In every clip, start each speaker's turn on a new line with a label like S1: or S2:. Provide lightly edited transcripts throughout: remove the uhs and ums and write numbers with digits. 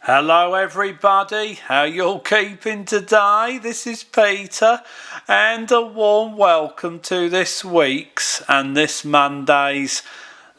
S1: Hello everybody, how you all keeping today? This is Peter and a warm welcome to this week's and this Monday's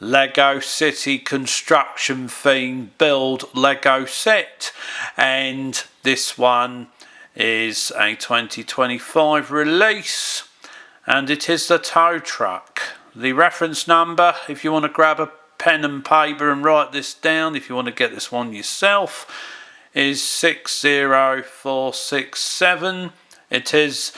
S1: Lego City construction theme build Lego set, and this one is a 2025 release and it is the tow truck. The reference number, if you want to grab a pen and paper and write this down if you want to get this one yourself, is 60467. It is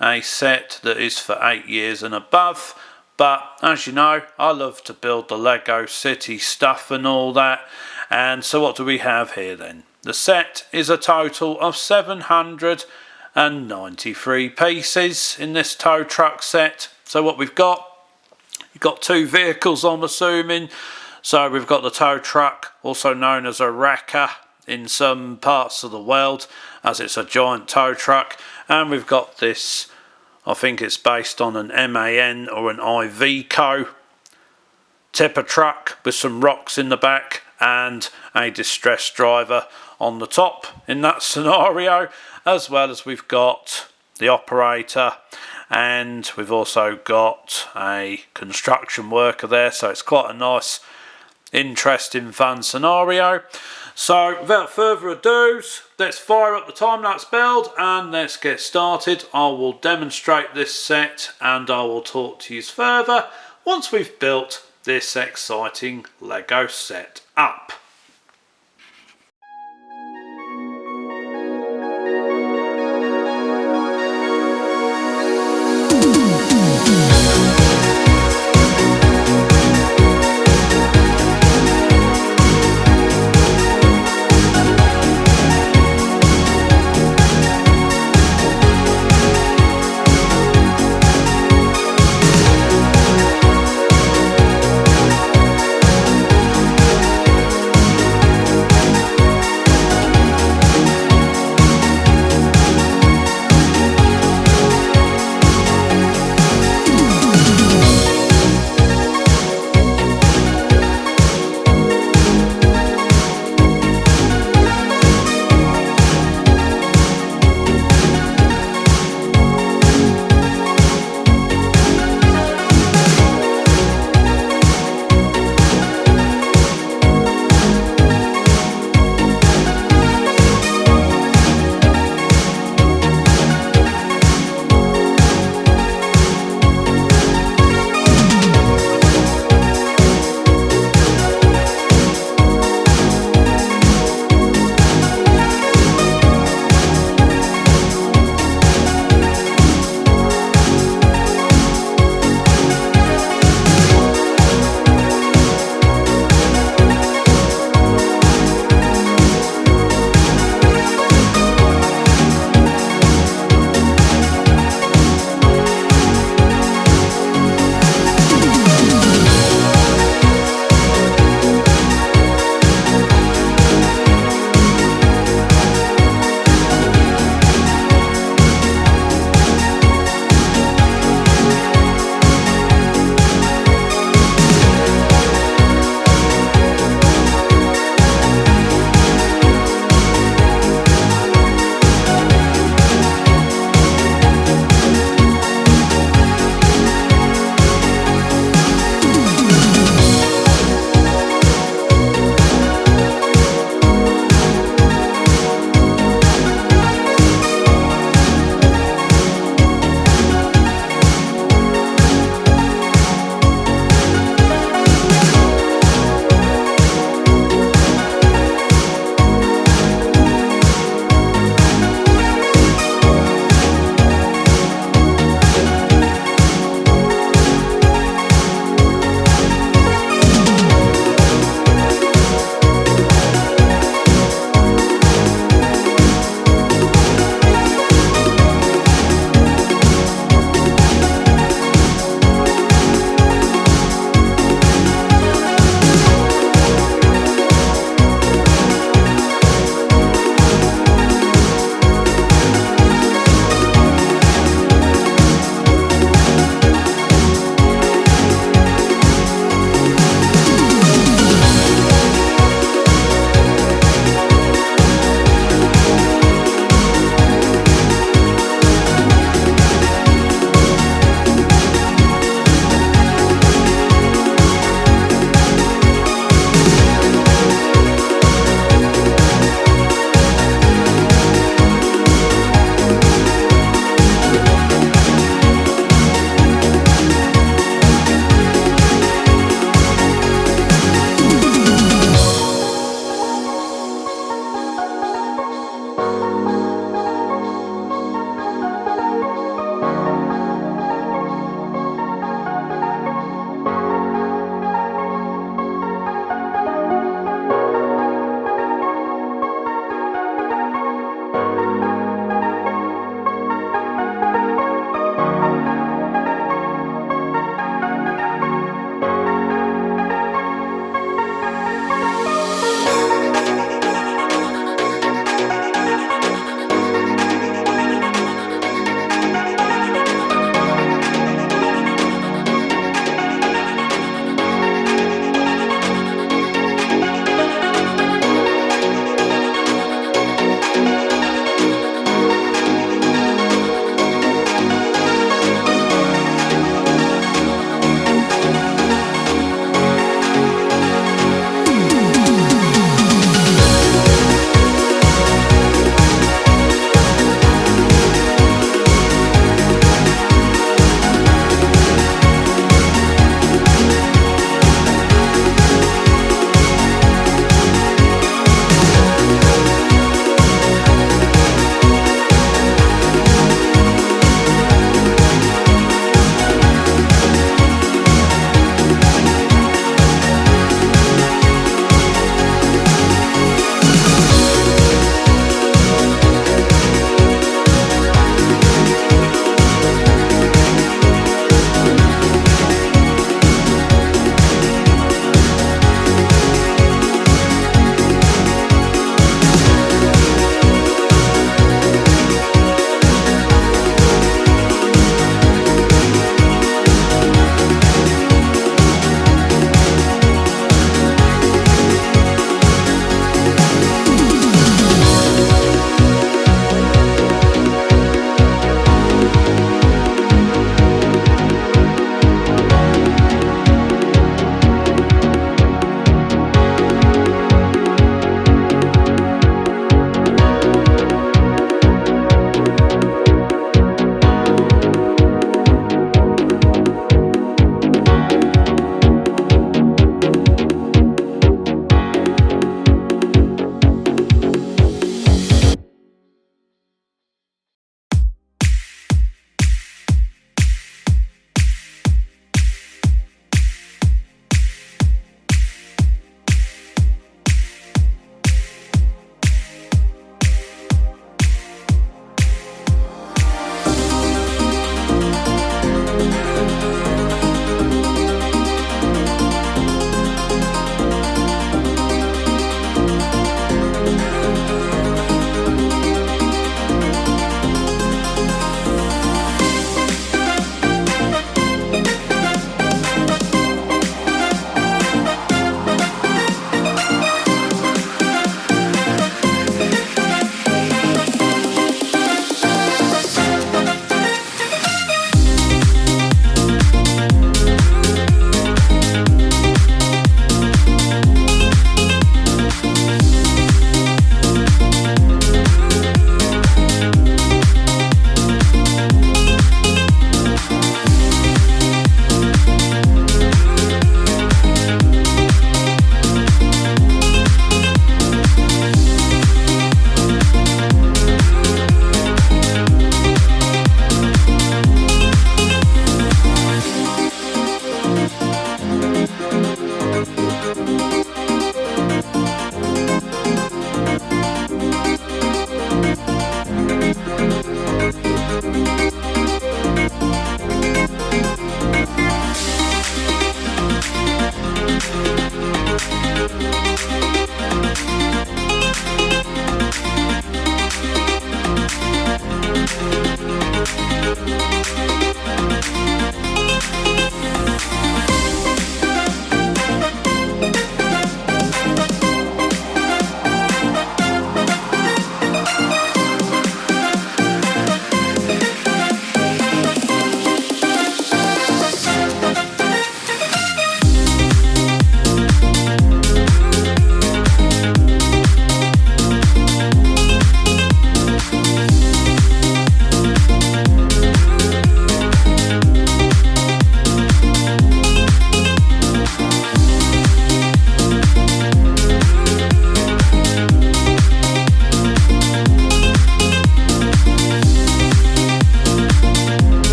S1: a set that is for 8 years and above, but as you know, I love to build the Lego City stuff and all that. And so what do we have here then? The set is a total of 793 pieces in this tow truck set. So what we've got, you've got two vehicles, I'm assuming. So we've got the tow truck, also known as a wrecker in some parts of the world, as it's a giant tow truck. And we've got this, I think it's based on an MAN or an Iveco tipper truck with some rocks in the back and a distress driver on the top in that scenario, as well as we've got the operator, and we've also got a construction worker there, so it's quite a nice, interesting, fun scenario. So without further ado, let's fire up the time-lapse build and let's get started. I will demonstrate this set and I will talk to you further once we've built this exciting Lego set up.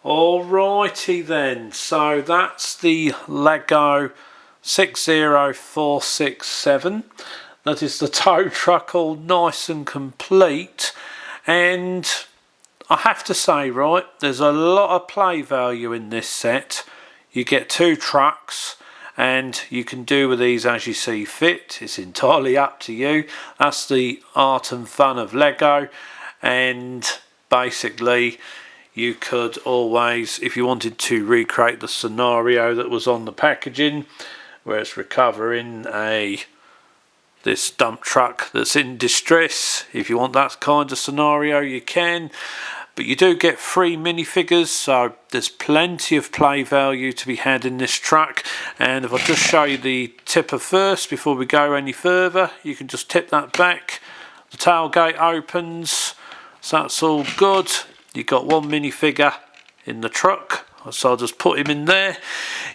S1: Alrighty then, so that's the Lego 60467. That is the tow truck, all nice and complete. And I have to say, right, there's a lot of play value in this set. You get 2 trucks and you can do with these as you see fit. It's entirely up to you. That's the art and fun of Lego. And basically you could always, if you wanted to recreate the scenario that was on the packaging, where it's recovering this dump truck that's in distress, if you want that kind of scenario you can. But you do get free minifigures, so there's plenty of play value to be had in this truck. And if I just show you the tipper first before we go any further, you can just tip that back, the tailgate opens, so that's all good. You've got 1 minifigure in the truck, so I'll just put him in there.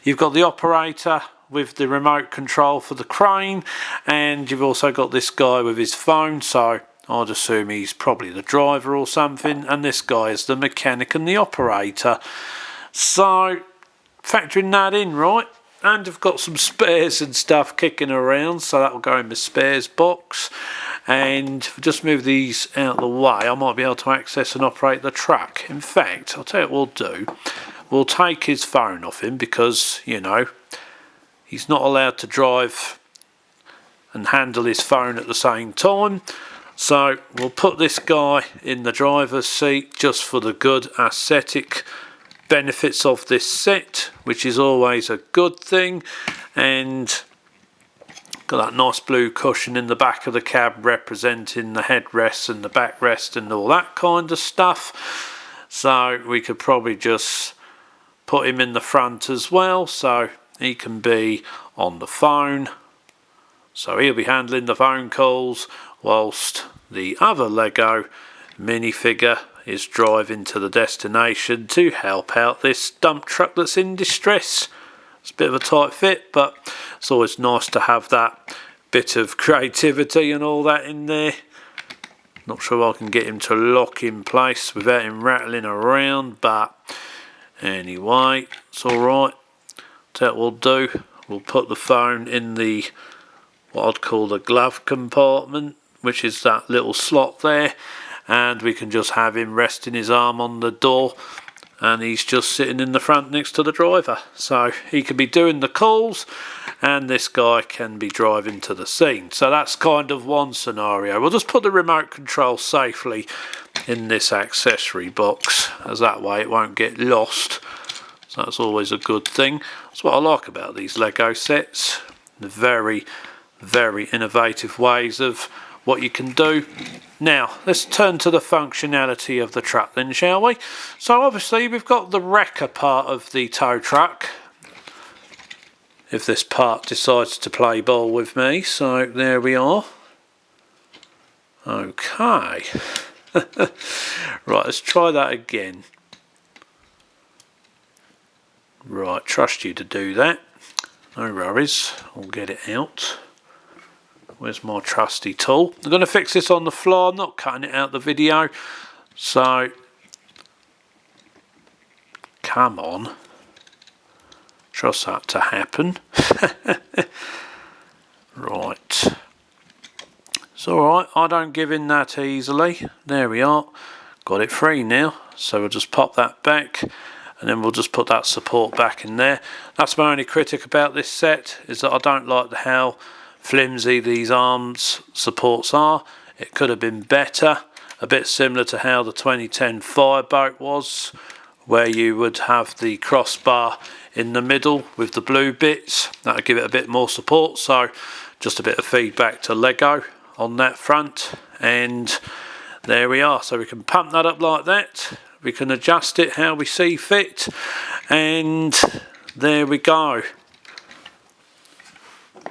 S1: You've got the operator with the remote control for the crane, and you've also got this guy with his phone, so I'd assume he's probably the driver or something, and this guy is the mechanic and the operator. So factoring that in, right, and I've got some spares and stuff kicking around, so that will go in the spares box. And if I just move these out of the way, I might be able to access and operate the truck. In fact, I'll tell you what we'll do. We'll take his phone off him because, you know, he's not allowed to drive and handle his phone at the same time. So we'll put this guy in the driver's seat just for the good aesthetic benefits of this set, which is always a good thing. And got that nice blue cushion in the back of the cab representing the headrest and the backrest and all that kind of stuff. So we could probably just put him in the front as well, so he can be on the phone. So he'll be handling the phone calls whilst the other Lego minifigure is driving to the destination to help out this dump truck that's in distress. It's a bit of a tight fit, but it's always nice to have that bit of creativity and all that in there. Not sure I can get him to lock in place without him rattling around, but anyway, it's alright. That will do. We'll put the phone in the, what I'd call the glove compartment, which is that little slot there, and we can just have him resting his arm on the door, and he's just sitting in the front next to the driver, so he can be doing the calls and this guy can be driving to the scene. So that's kind of one scenario. We'll just put the remote control safely in this accessory box, as that way it won't get lost, so that's always a good thing. That's what I like about these Lego sets, the very innovative ways of what you can do. Now let's turn to the functionality of the truck then, shall we? So obviously we've got the wrecker part of the tow truck, if this part decides to play ball with me. So there we are. Okay. Right, let's try that again. Right, trust you to do that. No worries, I'll get it out. Where's my trusty tool? I'm going to fix this on the fly. I'm not cutting it out of the video. So, come on. Trust that to happen. Right. It's alright, I don't give in that easily. There we are. Got it free now. So we'll just pop that back. And then we'll just put that support back in there. That's my only critic about this set, is that I don't like how flimsy these arms supports are. It could have been better, a bit similar to how the 2010 Fireboat was, where you would have the crossbar in the middle with the blue bits. That would give it a bit more support. So just a bit of feedback to Lego on that front, and there we are. So we can pump that up like that, we can adjust it how we see fit, and there we go.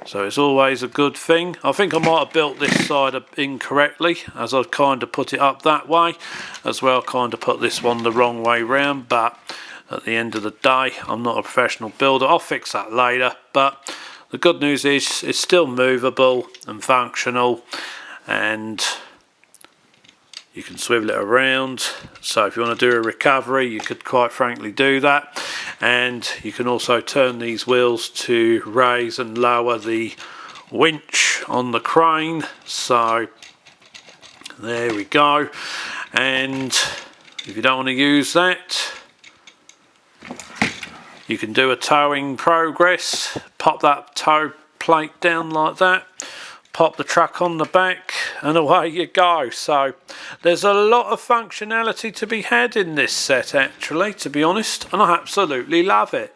S1: So it's always a good thing. I think I might have built this side incorrectly, as I've kind of put it up that way as well, kind of put this one the wrong way round, but at the end of the day I'm not a professional builder. I'll fix that later, but the good news is it's still movable and functional, and You can swivel it around, so if you want to do a recovery you could quite frankly do that. And you can also turn these wheels to raise and lower the winch on the crane. So there we go. And if you don't want to use that, you can do a towing progress. Pop that tow plate down like that, pop the truck on the back, and away you go. So there's a lot of functionality to be had in this set, actually, to be honest, and I absolutely love it.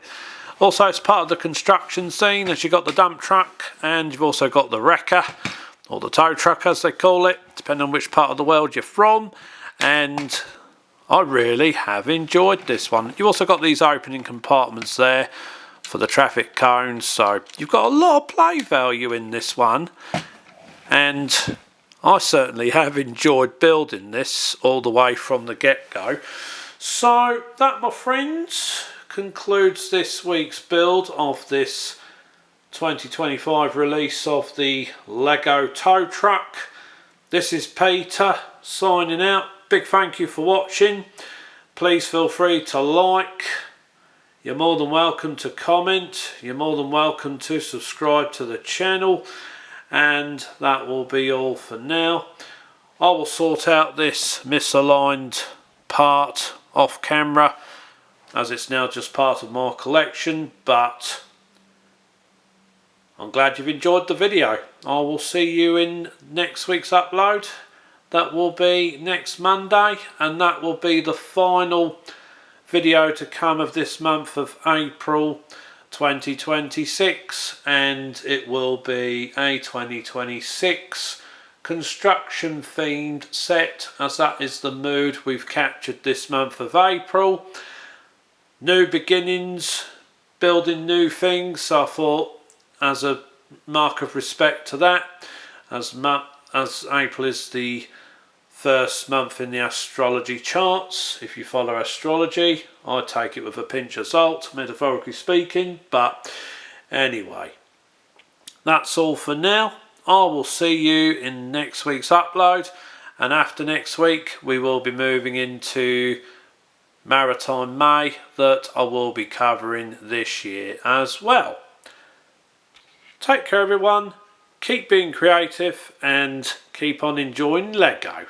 S1: Also, it's part of the construction scene, as you've got the dump truck and you've also got the wrecker, or the tow truck as they call it, depending on which part of the world you're from. And I really have enjoyed this one. You've also got these opening compartments there for the traffic cones, so you've got a lot of play value in this one, and I certainly have enjoyed building this all the way from the get-go. So that, my friends, concludes this week's build of this 2025 release of the Lego tow truck. This is Peter signing out. Big thank you for watching. Please feel free to like. You're more than welcome to comment. You're more than welcome to subscribe to the channel. And that will be all for now. I will sort out this misaligned part off camera, as it's now just part of my collection. But I'm glad you've enjoyed the video. I will see you in next week's upload. That will be next Monday, and that will be the final video to come of this month of April 2026, and it will be a 2026 construction themed set, as that is the mood we've captured this month of April. New beginnings, building new things, so I thought, as a mark of respect to that, as April is the first month in the astrology charts. If you follow astrology, I take it with a pinch of salt, metaphorically speaking. But anyway, that's all for now. I will see you in next week's upload, and after next week we will be moving into Maritime May, that I will be covering this year as well. Take care everyone, keep being creative and keep on enjoying Lego.